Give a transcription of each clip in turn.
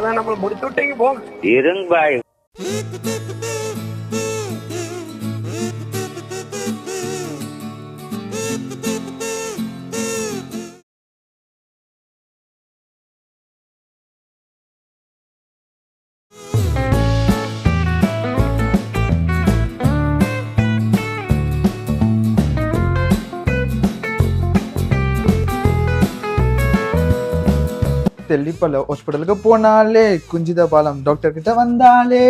அவ்வளவுதான், நம்ம முடிச்சு விட்டீங்க போங்க. இருங்க பாய். தெல்லிப்பல்ல ஹாஸ்பிட்டலுக்கு போனாலே குஞ்சித பாலம் டாக்டர் கிட்ட வந்தாலே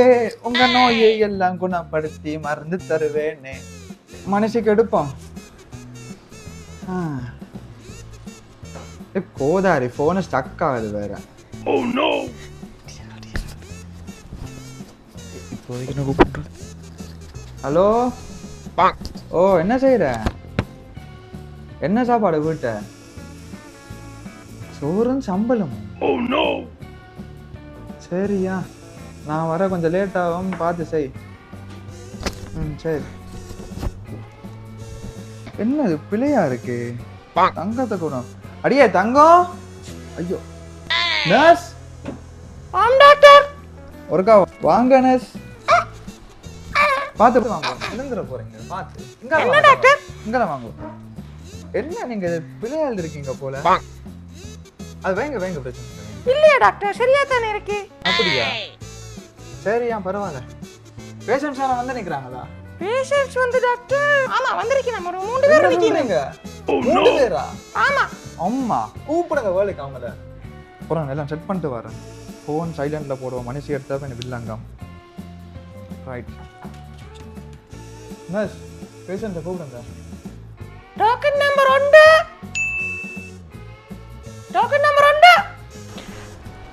உங்க நோயை எல்லாம் குணப்படுத்தி மருந்து தருவேன்னு மனுஷிக்கு எடுப்போம். கோதாரி போன ஸ்டக் ஆகுது வேற. ஹலோ, ஓ என்ன செய்யற? என்ன சாப்பாடு வீட்ட? சோறும் சம்பளம். சரியா, நான் வர கொஞ்சம் லேட் ஆகும், பார்த்து செய். சரி. என்னது பிள்ளையா இருக்கு? தங்கத்தை கூட அடியே தங்கம். ஐயோ நர்ஸ். ஒருக்கா வாங்க நர்ஸ். பார்த்து வாங்க, விழுந்துட போறீங்க. பார்த்து இங்கெல்லாம் வாங்க. என்ன நீங்க பிள்ளையாள் இருக்கீங்க போல. அது வைங்க வைங்க, பிரச்சனை இல்லையா டாக்டர்? சரியா தானே இருக்கு. அப்படியா? சரியா, பரவாயில்ல. பேஷண்ட்ஸ் எல்லாம் வந்து நிக்கிறாங்களா? பேஷண்ட்ஸ் வந்து டாக்டர் ஆமா வந்திருக்கீங்க. நம்ம 3 பேர் இருக்கீங்க. 3 பேரா? ஆமா. அம்மா கூப்பிடுங்க வேலைக்கு அவங்கள. அப்புறம் எல்லாம் செட் பண்ணிட்டு வரேன். ஃபோன் சைலண்ட்ல போடுவோம், மனுஷி எடுத்தா கொஞ்சம் பில்லாங்க. ரைட் நர்ஸ், பேஷண்ட்டை கூப்பிடுங்க. Token number 1. Token number 1.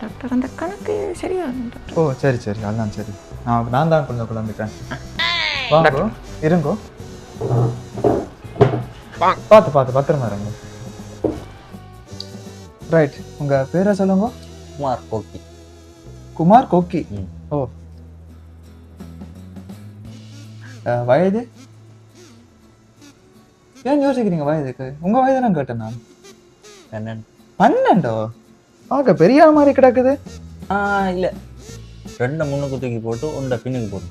Doctor அந்த கணக்கு சரியா? ஓ சரி சரி, அதான் சரி. நான் தான் கொஞ்சம் குழந்துட்டேன். வாங்கோ, இருங்கோ. பார்த்து பார்த்து பத்திரமா இருங்க. ரைட், உங்க பேரை சொல்லுங்க. குமார் கோக்கி. குமார் கோக்கி. ஓ, வயது? ஏன் யோசிக்கிறீங்க வயதுக்கு? உங்க வயது நான் கேட்டேன் நான். 12. பார்க்க பெரிய ஆள் மாதிரி கிடக்குது. இல்ல, 2 முன்னுக்கு தூக்கி போட்டு 1 பின்னுக்கு போட்டு.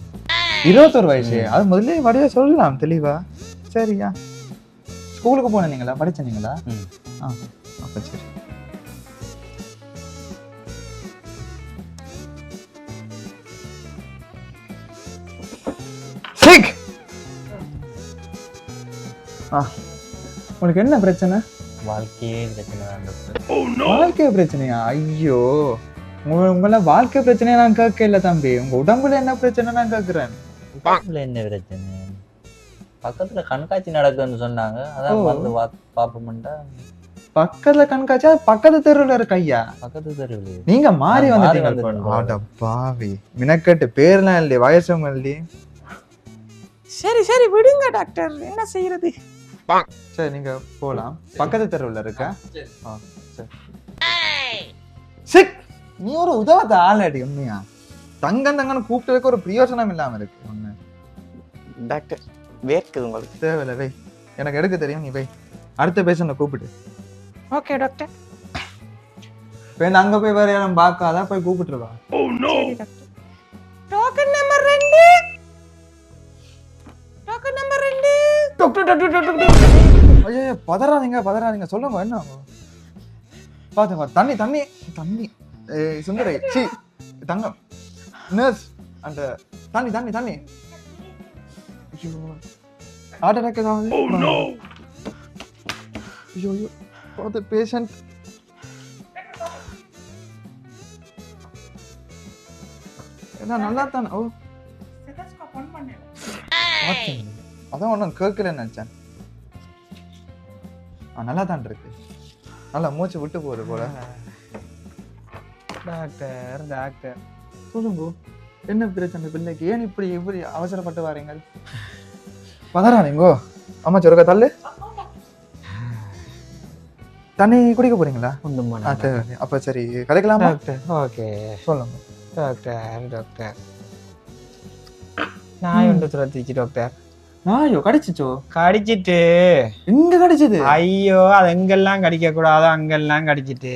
21 வயசு. அது முதல்ல வரைய சொல்லலாம் தெளிவா. சரியா, ஸ்கூலுக்கு போனீங்களா? படிச்சீங்களா? அப்ப சரி. உனக்கு என்ன பிரச்சனை? வாழ்க்கையே பிரச்சனை தான் டாக்டர். வாழ்க்கை பிரச்சனையா? ஐயோ, உங்கள வாழ்க்கை பிரச்சனையா நான் கேட்க இல்ல தம்பி. உங்க உடம்புல என்ன பிரச்சனை நான் கேட்கிறேன். உடம்புல என்ன பிரச்சனை? பக்கத்துல கண்காட்சி நடக்குதுன்னு சொன்னாங்க, அதான் வந்து பாப்போம்டா. பக்கத்துல கண்காட்சியா? பக்கத்து தெருவுல இருக்க ஐயா? பக்கத்து தெருவில் நீங்க மாறி வந்து பாவி மினக்கட்டு. பேர்லாம் இல்லையே, வயசும் இல்லையே. சரி சரி விடுங்க டாக்டர், என்ன செய்யறது? சரி நீங்க போலாம். பக்கத்து தெருவுல இருக்க. சிக், நீ ஒரு உதவாத ஆளடி. உண்மையா தங்கம் தங்கன்னு கூப்பிட்டதுக்கு ஒரு பிரயோஜனம் இல்லாம இருக்கு. ஒண்ணு டாக்டர் வேர்க்குது உங்களுக்கு. தேவையில்ல, வை. எனக்கு எடுக்க தெரியும், நீ வை. அடுத்த பேஷண்ட கூப்பிட்டு. Okay doctor. அங்க போய் வேற யாரும் பார்க்காத, போய் கூப்பிட்டுருவா. சரி doctor. Token number 2. Token number 2. Doctor doctor doctor. ஐயோ பதறாதீங்க பதறாதீங்க, சொல்லுங்க என்ன. பாத்து தண்ணி தண்ணி தண்ணி. சுந்தரை சி தங்கம் நர்ஸ், அந்த தண்ணி தண்ணி தண்ணி. ஐயோ ஹார்ட் அட்டாக் ஏதாவது? ஐயோ ஐயோ, பார்த்து பேஷண்ட். என்ன நல்லா தானே? ஓ அதான் ஒன்றும் கேட்கலன்னு நினச்சேன். நல்லா தான் இருக்கு. நல்லா மூச்சு விட்டு போகுது போல. டாக்டர் டாக்டர் சொல்லுங்க, என்ன பிரச்சனை பிள்ளைக்கு? ஏன் இப்படி இப்படி அவசரப்பட்டு வாரீங்க? பதறாதீங்கோ. அம்மா சொருக்க தள்ளு. தண்ணி குடிக்க போறீங்களா? அப்ப சரி கதைக்கலாமா? ஓகே சொல்லுங்க. டாக்டர் டாக்டர் நாய் ஒன்று துரத்திச்சு டாக்டர். நாயோ கடிச்சிச்சோ? கடிச்சிட்டு. எங்க கடிச்சது? ஐயோ, அது எங்கெல்லாம் கடிக்க கூடாதோ அங்கெல்லாம் கடிச்சிட்டு.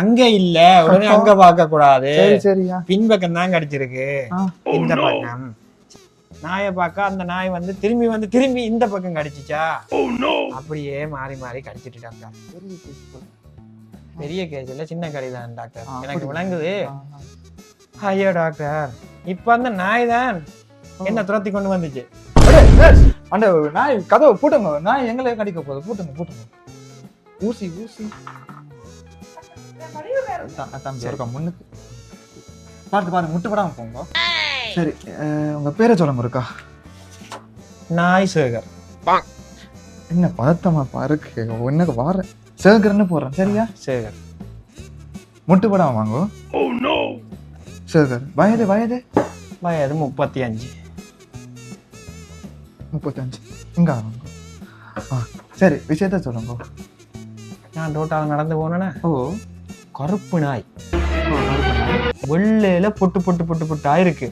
அங்க இல்ல உடனே அங்க பார்க்க கூடாது. சரி சரியா. பின்பக்கம் தான் கடிச்சிருக்கு. இந்த பக்கம் நாயை பார்க்க அந்த நாய் வந்து திரும்பி இந்த பக்கம் கடிச்சிச்சா அப்படியே மாறி மாறி கடிச்சிட்டு டாக்டர். பெரிய கேஸ் இல்ல, சின்ன கடிதான் டாக்டர், எனக்கு விளங்குது. ஐயோ டாக்டர், இப்ப அந்த நாய் தான் என்ன துரத்தி கொண்டு வந்துச்சு. அந்த நாய் கதவை பூட்டுங்க, நாய் எங்களை கடிக்க போகுது. பூட்டுங்க. ஊசி தம்பி இருக்கா முன்னுக்கு பார்த்து முட்டுப்படாம போங்க. சரி, உங்க பேரை சொல்லுங்க இருக்கா. நாய் சேகர். என்ன பதட்டமா பாருக்கு, உனக்கு வார சேகர்னு போடுறேன். சரியா சேகர், முட்டுப்படாம வாங்க. சேகர், வயது வயது 35. இங்க வாங்க. சரி, விஷயத்த சொல்லுங்க. நான் ரோட்டால நடந்து போனேன்னா கருப்பு நாய் வெள்ளையில பொட்டு ஆயிருக்கு.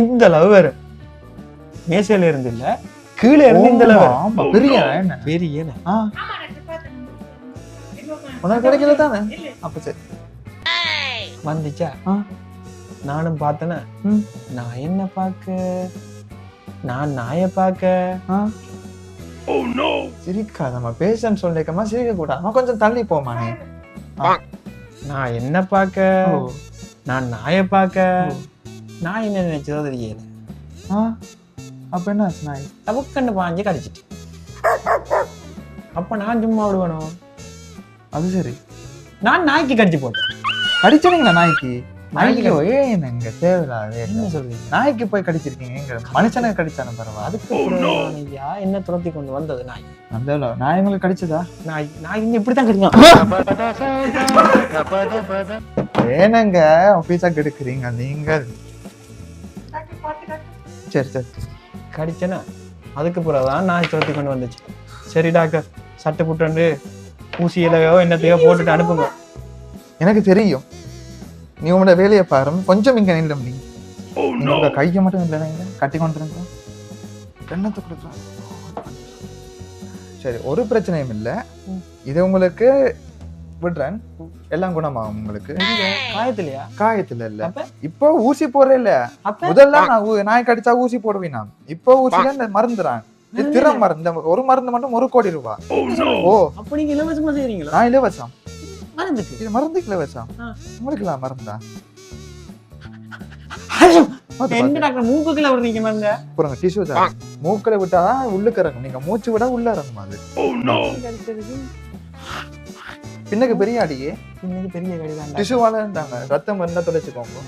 இந்த அளவு வேற மேசையில இருந்து இல்ல, கீழே இருந்து இந்த அளவு பெரிய உனக்கு கிடைக்கல தானே? அப்ப சரி வந்துச்சா, நானும் பார்த்தேன்னா நான் என்ன பார்க்க, நான் நாயை பார்க்க. சிரிக்காதம்மா, பேசன்னு சொல்லிக்கமா சிரிக்க கூடாது. கொஞ்சம் தள்ளி போமா. நீ நான் என்ன பார்க்க, நான் நாயை பார்க்க. நான் என்ன நினைச்சதோ தெரியல. அப்ப என்ன நாய் தவக்கண்டு பாஞ்சு கடிச்சிட்டு, அப்ப நான் சும்மா விடுவேணும். அது சரி, நான் நாய்க்கு கடிச்சு போட்டேன். கடிச்சீங்களா நாய்க்கு? என்னங்க தேவையில்லாத என்ன சொல்றீங்க? நாய்க்கு போய் கடிச்சிருக்கீங்க, எங்க மனுஷனுக்கு கடிச்சானு பரவாயில்ல. அதுக்கு என்ன துரத்தி கொண்டு வந்தது நாய். நல்ல நாய் உங்களுக்கு கடிச்சதா? நாய் இப்படித்தான் கடிக்கும். ஏனங்க ஆபீஸா கெடுக்குறீங்க நீங்கள்? சரி கடிச்சனா அதுக்கு பிறகுதான் நாய் துரத்தி கொண்டு வந்துச்சு. சரி டாக்டர், சட்டை புட்டு ஊசியிலையோ என்னத்தையோ போட்டுட்டு அனுப்புங்க. எனக்கு தெரியும், நீ உங்களோட வேலையை பாரு. கொஞ்சம் இங்க நில்லும். நீங்க கையை மட்டும் இல்லைங்க கட்டி கொண்டிருங்க. எண்ணத்தை கொடுக்கலாம். சரி, ஒரு பிரச்சனையும் இல்லை. இது உங்களுக்கு விடுறேன், எல்லாம் குணமாகும் உங்களுக்கு. காயத்துல இல்ல. இப்போ ஊசி போடுற இல்ல, முதல்ல நாய் கடிச்சா ஊசி போடுவேன். நான் இப்போ ஊசில இந்த மருந்துறான், திற மருந்து. ஒரு மருந்து மட்டும் 1 கோடி ரூபாய். அப்ப நீங்க இலவசமா செய்றீங்களா? நான் இலவசம். மருந்துக்கு இலவசம். உங்களுக்கு எல்லாம் மருந்தா? எங்க டாக்டர் மூக்குக்குள்ள விடுறீங்க மருந்த? புறங்க டிஷ்யூ தான். மூக்குல விட்டாதான் உள்ளுக்கு இறங்கும், நீங்க மூச்சு விட உள்ள இறங்கும். அது பின்னுக்கு பெரிய அடியே, பின்னுக்கு பெரிய கடிதான். டிஷ்யூவால இருந்தாங்க, ரத்தம் இருந்தா தொலைச்சுக்கோங்க,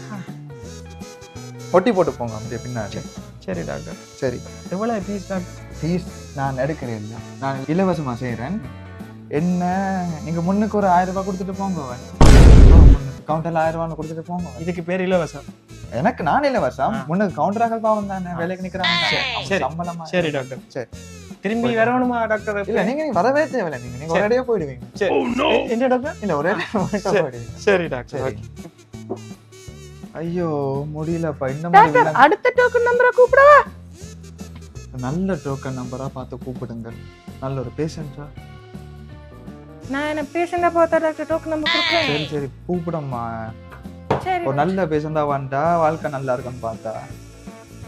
ஒட்டி போட்டு போங்க அப்படியே பின்னாடி. சரி டாக்டர். சரி, எவ்வளவு ஃபீஸ் டாக்டர்? ஃபீஸ் நான் எடுக்கிறேன் இல்லை, நான் இலவசமா செய்யறேன். என்ன நீங்க முன்னுக்கு ஒரு 1000 ரூபாய் கொடுத்துட்டு போங்க. கவுண்டர்ல 1000 ரூபாய் கொடுத்துட்டு போங்க. இதுக்கு பேர் இலவசம். எனக்கு நான் இலவசம், முன்னுக்கு கவுண்டராக பாவம் தானே, வேலைக்கு நிக்கிறாங்க. சம்பளமா. சரி டாக்டர். சரி, திரும்பி வரணுமா டாக்டர்? இல்ல, நீங்க வரவே தேவையில்லை. நீங்க ஒரேடியா போயிடுவீங்க. என்ன டாக்டர்? இல்ல, ஒரேடியா போயிடுவீங்க. சரி டாக்டர். ஐயோ முடியலப்பா. இந்த மாதிரி அடுத்த டோக்கன் நம்பரை கூப்பிடவா? நல்ல டோக்கன் நம்பரா பார்த்து கூப்பிடுங்க. நல்ல ஒரு பேஷண்டா. நான் என்ன பேஷண்டா பார்த்தா டாக்டர் டோக்கன் நம்பர் கொடுக்கிறேன். சரி கூப்பிடம்மா. சரி, ஒரு நல்ல பேஷண்டா வந்தா வாழ்க்கை நல்லா இருக்குன்னு பார்த்தா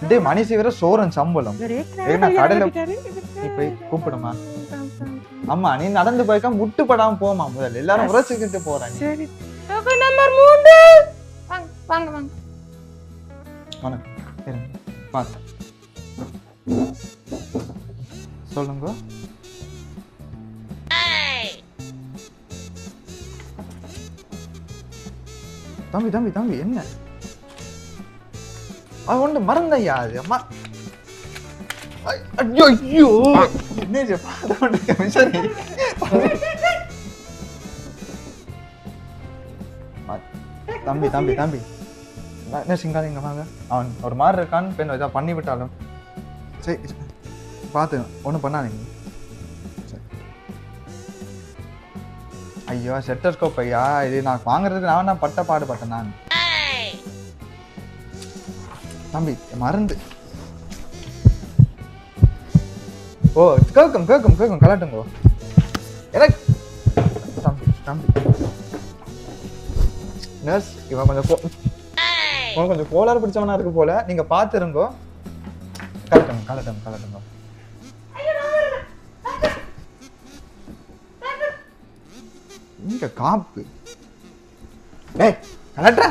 டே மனுஷி வேற சோரன் சம்பளம். கடையில போய் கூப்பிடுமா. அம்மா நீ நடந்து போய்க்கா, முட்டுப்படாம போமா. முதல்ல எல்லாரும் உரைச்சுக்கிட்டு போறாங்க. சரி, டோக்கன் நம்பர் 3. வாங்க வாங்க. வணக்கம். பாத்து சொல்லுங்க. தம்பி தம்பி தம்பி என்ன அது ஒன்று மறந்தையா? அது அம்மா ஐயோ ஐயோ என்ன சரி. தம்பி தம்பி தம்பி என்ன சிங்காதீங்க வாங்க. அவன் ஒரு மாதிரி இருக்கான்னு பெண் ஏதாவது பண்ணி விட்டாலும் சரி பார்த்து ஒன்றும் பண்ணாதீங்க. ஐயோ செட்டர்ஸ்கோப் ஐயா, இது நான் வாங்குறதுக்கு நான் பட்ட பாடுபட்டேன் நான். தம்பி மருந்து கேட்கும் கலாட்டுங்கோ எனக்கு. தம்பி தம்பி நர்ஸ் இவன் கொஞ்சம் கோளாறு பிடிச்சவனா இருக்கு போல, நீங்க பாத்துருங்கோ. கலட்டுங்க. இங்க காப்பு டேய் கலட்ற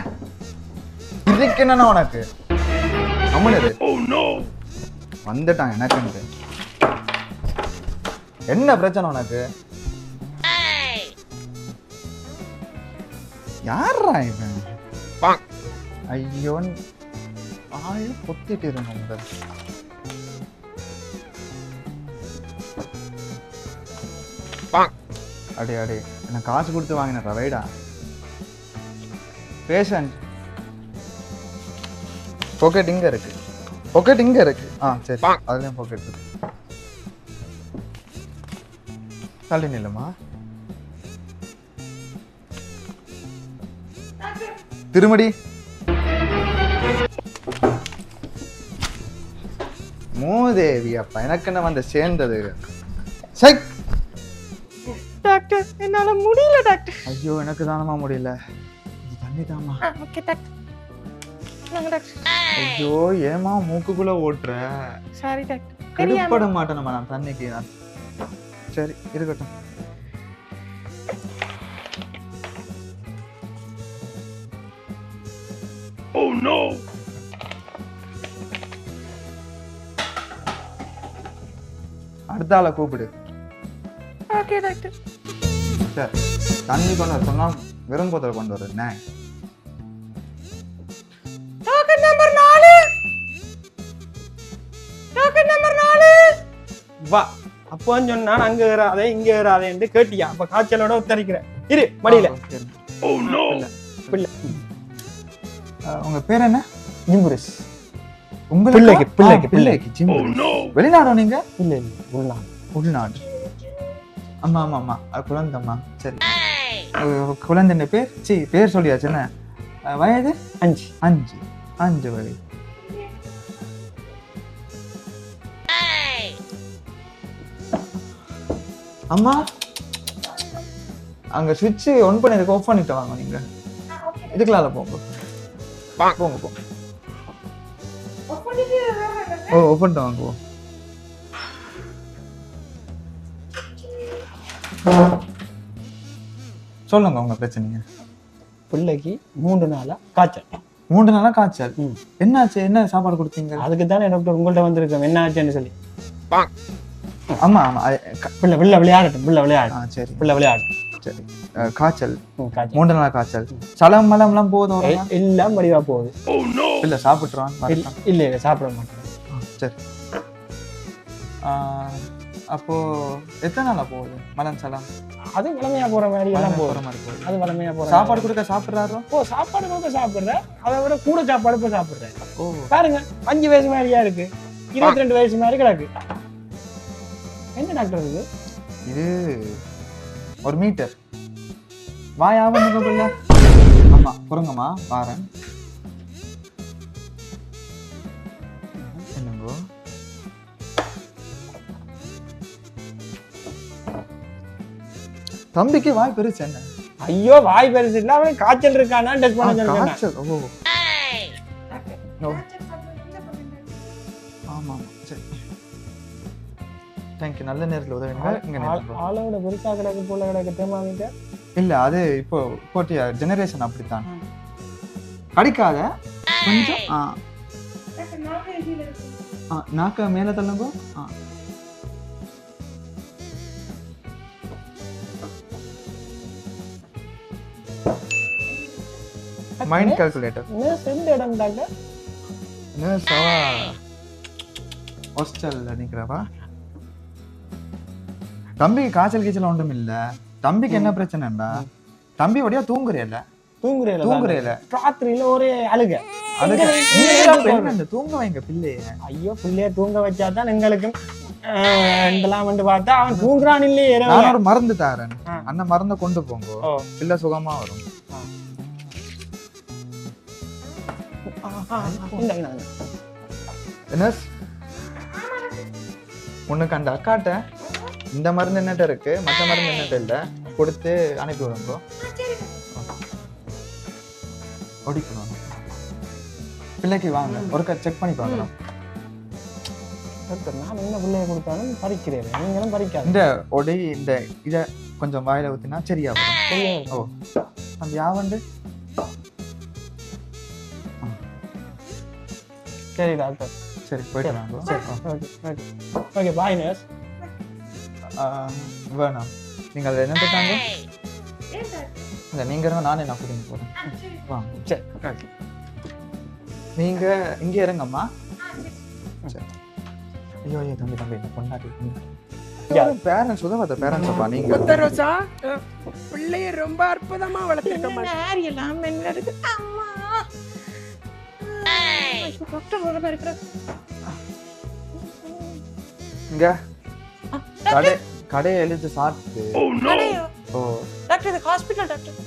இதுக்கு என்னன்னா உனக்கு அம்மனது வந்துட்டான் எனக்கு. என்ன பிரச்சனை உனக்கு? யாரா இவன்? ஐயோ ஆளு பொத்திட்டு இருங்க முதல். அடே என்ன காசு கொடுத்து வாங்கின வைடா பேஷண்ட். பாக்கெட் இங்க இருக்கு. சரி அதுலயும் பாக்கெட் இருக்கு. தள்ளி நில்லுமா. திருமடி மூதேவி அப்பா எனக்கு என்ன வந்து சேர்ந்தது. டாக்டர் என்னால முடியல டாக்டர். ஐயோ எனக்கு தானமா முடியல. இது தண்ணி தாமா. Okay doctor. நாங்க டாக்டர். ஐயோ ஏமா மூக்குக்குள்ள ஓட்டுற? Sorry doctor. கடுப்பட மாட்டேனமா நான் தண்ணிக்கு. சரி இருக்கட்டும். Oh no. அடுத்த ஆளை கூப்பிடு. Okay doctor. சரி தண்ணி கொண்டு வர சொன்னா வெறும் போத்தல் கொண்டு வர. Token number 4. Token number 4. வா அப்போ சொன்னா அங்க ஏறாதே இங்க ஏறாதேன்னு கேட்டியா? அப்ப காய்ச்சலோட உத்தரிக்கிறேன். இரு மடியில. உங்க பேர் என்ன? ஜிம்புரிஸ். உங்களுக்கு பிள்ளைக்கு வெளிநாடோ நீங்க? இல்ல உள்நாடு. ஆமா குழந்தம்மா. சரி குழந்தை பேர் பேர் சொல்லியாச்சு. என்ன வயது? 5 வயது. அம்மா அங்க சுவிட்ச் ஆன் பண்ணிருக்கு, ஆஃப் பண்ணிட்டு வாங்க. நீங்க இதுக்குள்ள போங்க. ஓ பண்ணிட்டு வாங்க. சொல்லுங்க உங்க பிரச்சனைங்க. பிள்ளைக்கு 3 நாளா காய்ச்சல். 3 நாளா காய்ச்சல். என்னாச்சு? என்ன சாப்பாடு கொடுத்தீங்க? அதுக்கு தானே டாக்டர் உங்கள்ட்ட வந்திருக்கேன். என்ன ஆச்சுன்னு சொல்லி. ஆமா பிள்ளை விளையாடட்டும். சரி பிள்ளை விளையாடட்டும். சரி காய்ச்சல் 3 நாளா காய்ச்சல். சலம் மலம் எல்லாம் போதும்? எல்லாம் மடிவா போகுது. இல்ல சாப்பிட்டுருவான்? இல்ல சாப்பிட மாட்டேன். சரி அப்போ எத்தனை நாளா போகுது மலம் சலம்? அது வளமையா போற மாதிரி எல்லாம் போற மாதிரி போகுது. அது வளமையா போற. சாப்பாடு கொடுக்க சாப்பிடுறாரோ? சாப்பாடு கொடுக்க சாப்பிடுறேன். அதை விட கூட சாப்பாடு இப்ப சாப்பிடுறேன். பாருங்க 5 வயசு மாதிரியா இருக்கு. 22 வயசு மாதிரி கிடக்கு. என்ன டாக்டர் இது? இது 1 மீட்டர். வாயாவும் முகப்பில்ல. ஆமா பொறுங்கம்மா பாரேன். என்னங்கோ தம்பிக்கு வாய் பெருசு என்ன? ஐயோ வாய் பெருசு இல்ல, அவனுக்கு காய்ச்சல் இருக்கானா டெஸ்ட் பண்ண சொல்லுங்க. காய்ச்சல். ஆமா சரி தேங்க் யூ. நல்ல நேரத்துல உதவுங்க. இங்க ஆளோட பெருசா கிடக்கு போல கிடக்கு தேமாவிட்ட. இல்ல அது இப்போ போட்டியா ஜெனரேஷன் அப்படித்தான். கடிக்காத கொஞ்சம். நாக்க மேல தள்ளுங்க. Mind calculator. எந்த இடம் டாக்டர்? சவா ஹாஸ்டல்ல நிக்கிறவா. தம்பிக்கு காய்ச்சல் கீச்சல் ஒன்றும் இல்ல. தம்பிக்கு என்ன பிரச்சனைடா? தம்பி வடியா தூங்குறேல ராத்திரியில ஒரே அழுக. தூங்க வைங்க பிள்ளைய. ஐயோ பிள்ளைய தூங்க வச்சாதான் எங்களுக்கும் பார்த்தா அவன் தூங்குறான் இல்லையே. நான் ஒரு மருந்து தாரேன். அண்ணன் மருந்தை கொண்டு போங்க, பிள்ளை சுகமா வரும். உனக்கு அந்த அக்காட்ட இந்த மருந்து என்னட்ட இருக்கு, மற்ற மருந்து என்னட்ட இல்ல. கொடுத்து அனுப்பி விடுங்க ஒடிக்கணும் பிள்ளைக்கு வாங்க ஒருக்கா செக் பண்ணி பார்க்கலாம் டாக்டர் நான் என்ன பிள்ளைய கொடுத்தாலும் பறிக்கிறேன் நீங்களும் பறிக்காது இந்த ஒடி இந்த இதை கொஞ்சம் வாயில ஊத்தினா சரியா வரும். ஓ அந்த யாவண்டு சரி டாக்டர் சரி போயிட்டு வாங்க okay okay okay bye nurse வேணாம் நீங்கள் அதை என்ன தாங்க இல்லை நீங்கள் இருங்க நானே நான் கூட்டிட்டு போகிறேன் வாங்க சரி ஓகே நீங்க இங்கே இருங்கம்மா சரி ஐயோ ஐயோ தம்பி தம்பி இந்த பொண்டாட்டி பேரண்ட்ஸ் உதவாத பேரண்ட்ஸ் அப்பா நீங்க ரோசா பிள்ளைய ரொம்ப அற்புதமா வளர்த்திருக்கமா எல்லாம் மென்ல இருக்கு அம்மா டாக்டர் வர பாருங்க இங்க கடையை எழுத்து சாப்பிட்டு ஓ டாக்டர் இது ஹாஸ்பிடல் டாக்டர்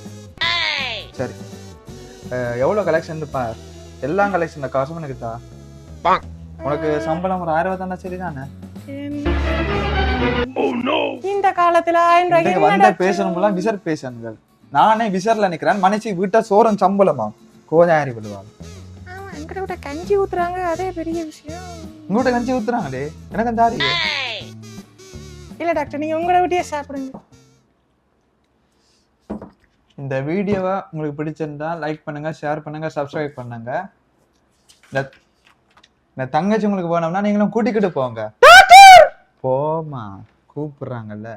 சரி எவ்வளோ கலெக்ஷன் பார் எல்லா கலெக்ஷன்ல காசும் எனக்கு தா உனக்கு சம்பளம் ஒரு 1000 ரூபாய் தானே சரிதானே இந்த காலத்துல 1000 இங்க வந்த பேசணும்லாம் விசர் பேசணுங்கள் நானே விசர்ல நிக்கிறேன் மனுஷி வீட்டை சோரன் சம்பளமா கோஜாரி விடுவாங்க ஆமா எங்கட விட கஞ்சி ஊத்துறாங்க அதே பெரிய விஷயம் உங்கள்கிட்ட கஞ்சி ஊத்துறாங்களே எனக்கு அந்த ஆரி இல்ல டாக்டர் நீங்க உங்களோட வீட்டையே சாப்பிடுங்க இந்த வீடியோவை உங்களுக்கு பிடிச்சிருந்தா லைக் பண்ணுங்க ஷேர் பண்ணுங்க சப்ஸ்கிரைப் பண்ணுங்க இந்த தங்கச்சி உங்களுக்கு வேணும்னா நீங்களும் கூட்டிக்கிட்டு போங்க போமா கூப்பிடுறாங்கல்ல